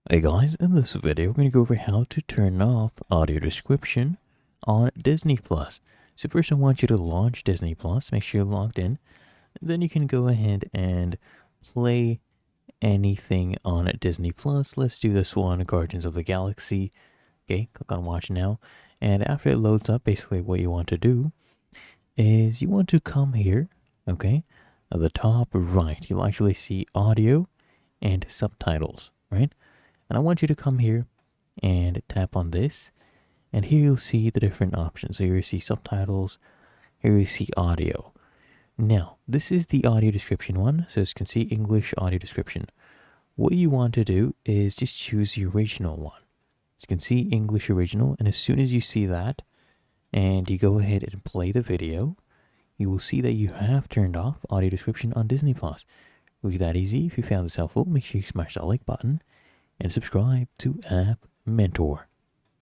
Hey guys, in this video we're going to go over how to turn off audio description on Disney Plus. So first I want you to launch Disney Plus, make sure you're logged in. Then you can go ahead and play anything on Disney Plus. Let's do this one, Guardians of the Galaxy. Okay, click on watch now. And after it loads up, basically what you want to do is you want to come here, okay? At the top right, you'll actually see audio and subtitles, right? And I want you to come here and tap on this. And here you'll see the different options. So here you see subtitles. Here you see audio. Now, this is the audio description one. So as you can see, English audio description. What you want to do is just choose the original one. As you can see, English original. And as soon as you see that, and you go ahead and play the video, you will see that you have turned off audio description on Disney Plus. It will be that easy. If you found this helpful, make sure you smash that like button and subscribe to App Mentor.